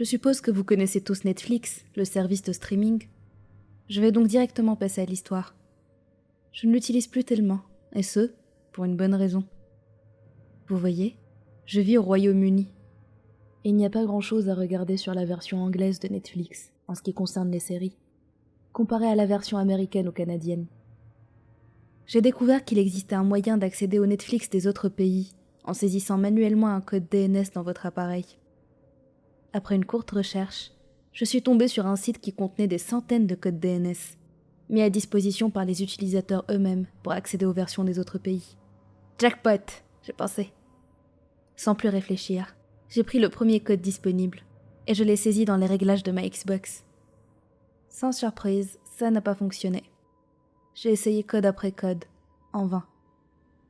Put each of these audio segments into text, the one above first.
Je suppose que vous connaissez tous Netflix, le service de streaming. Je vais donc directement passer à l'histoire. Je ne l'utilise plus tellement, et ce, pour une bonne raison. Vous voyez, je vis au Royaume-Uni. Et il n'y a pas grand-chose à regarder sur la version anglaise de Netflix, en ce qui concerne les séries, comparé à la version américaine ou canadienne. J'ai découvert qu'il existait un moyen d'accéder au Netflix des autres pays, en saisissant manuellement un code DNS dans votre appareil. Après une courte recherche, je suis tombée sur un site qui contenait des centaines de codes DNS, mis à disposition par les utilisateurs eux-mêmes pour accéder aux versions des autres pays. Jackpot, j'ai pensé. Sans plus réfléchir, j'ai pris le premier code disponible et je l'ai saisi dans les réglages de ma Xbox. Sans surprise, ça n'a pas fonctionné. J'ai essayé code après code, en vain.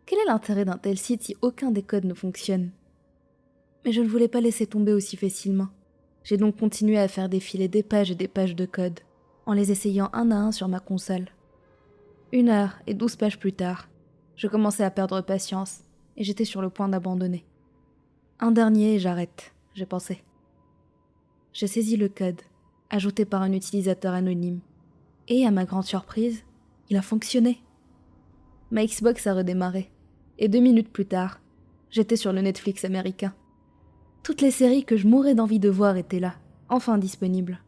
Quel est l'intérêt d'un tel site si aucun des codes ne fonctionne ? Mais je ne voulais pas laisser tomber aussi facilement. J'ai donc continué à faire défiler des pages et des pages de code, en les essayant un à un sur ma console. 1 heure et 12 pages plus tard, je commençais à perdre patience et j'étais sur le point d'abandonner. Un dernier et j'arrête, j'ai pensé. J'ai saisi le code, ajouté par un utilisateur anonyme, et à ma grande surprise, il a fonctionné. Ma Xbox a redémarré, et 2 minutes plus tard, j'étais sur le Netflix américain. Toutes les séries que je mourais d'envie de voir étaient là, enfin disponibles.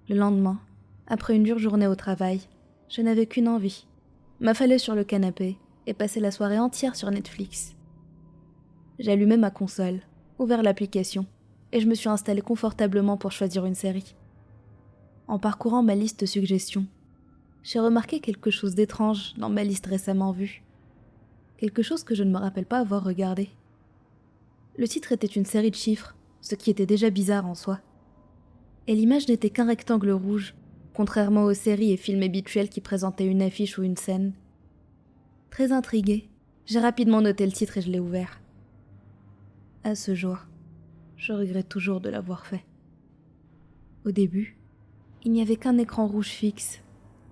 Le lendemain, après une dure journée au travail, je n'avais qu'une envie, m'affaler sur le canapé et passer la soirée entière sur Netflix. J'ai allumé ma console, ouvert l'application, et je me suis installée confortablement pour choisir une série. En parcourant ma liste de suggestions, j'ai remarqué quelque chose d'étrange dans ma liste récemment vue. Quelque chose que je ne me rappelle pas avoir regardé. Le titre était une série de chiffres, ce qui était déjà bizarre en soi. Et l'image n'était qu'un rectangle rouge, contrairement aux séries et films habituels qui présentaient une affiche ou une scène. Très intriguée, j'ai rapidement noté le titre et je l'ai ouvert. À ce jour, je regrette toujours de l'avoir fait. Au début, il n'y avait qu'un écran rouge fixe,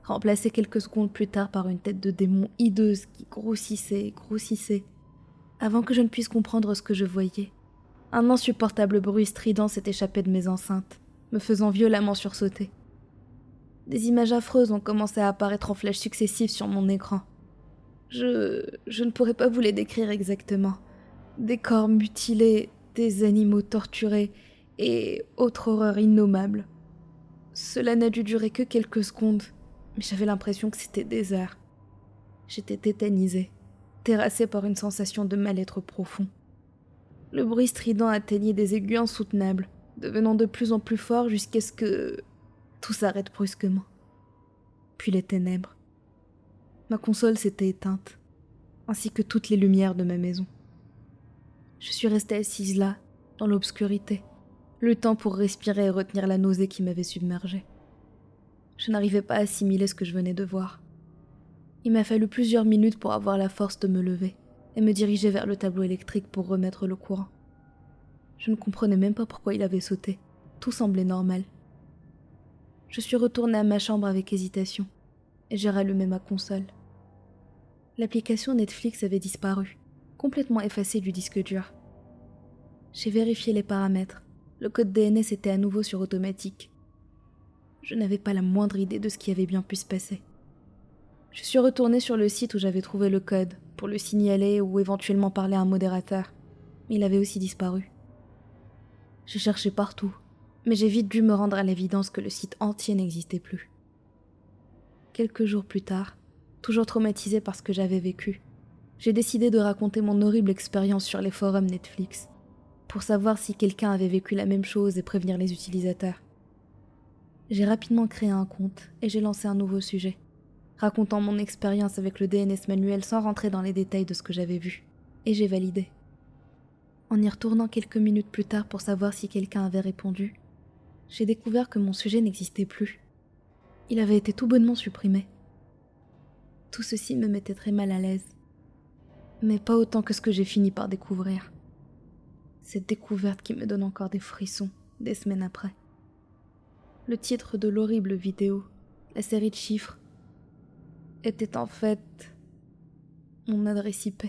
remplacé quelques secondes plus tard par une tête de démon hideuse qui grossissait et grossissait, avant que je ne puisse comprendre ce que je voyais. Un insupportable bruit strident s'est échappé de mes enceintes, me faisant violemment sursauter. Des images affreuses ont commencé à apparaître en flèches successives sur mon écran. Je ne pourrais pas vous les décrire exactement. Des corps mutilés, des animaux torturés et autre horreur innommable. Cela n'a dû durer que quelques secondes, mais j'avais l'impression que c'était des heures. J'étais tétanisée, terrassée par une sensation de mal-être profond. Le bruit strident atteignait des aigus insoutenables, devenant de plus en plus fort jusqu'à ce que tout s'arrête brusquement. Puis les ténèbres. Ma console s'était éteinte, ainsi que toutes les lumières de ma maison. Je suis restée assise là, dans l'obscurité, le temps pour respirer et retenir la nausée qui m'avait submergée. Je n'arrivais pas à assimiler ce que je venais de voir. Il m'a fallu plusieurs minutes pour avoir la force de me lever et me diriger vers le tableau électrique pour remettre le courant. Je ne comprenais même pas pourquoi il avait sauté. Tout semblait normal. Je suis retournée à ma chambre avec hésitation et j'ai rallumé ma console. L'application Netflix avait disparu, complètement effacée du disque dur. J'ai vérifié les paramètres. Le code DNS était à nouveau sur automatique. Je n'avais pas la moindre idée de ce qui avait bien pu se passer. Je suis retournée sur le site où j'avais trouvé le code pour le signaler ou éventuellement parler à un modérateur, mais il avait aussi disparu. J'ai cherché partout, mais j'ai vite dû me rendre à l'évidence que le site entier n'existait plus. Quelques jours plus tard, toujours traumatisée par ce que j'avais vécu, j'ai décidé de raconter mon horrible expérience sur les forums Netflix, pour savoir si quelqu'un avait vécu la même chose et prévenir les utilisateurs. J'ai rapidement créé un compte et j'ai lancé un nouveau sujet, racontant mon expérience avec le DNS manuel sans rentrer dans les détails de ce que j'avais vu, et j'ai validé. En y retournant quelques minutes plus tard pour savoir si quelqu'un avait répondu, j'ai découvert que mon sujet n'existait plus. Il avait été tout bonnement supprimé. Tout ceci me mettait très mal à l'aise, mais pas autant que ce que j'ai fini par découvrir. Cette découverte qui me donne encore des frissons des semaines après. Le titre de l'horrible vidéo, la série de chiffres, était en fait mon adresse IP.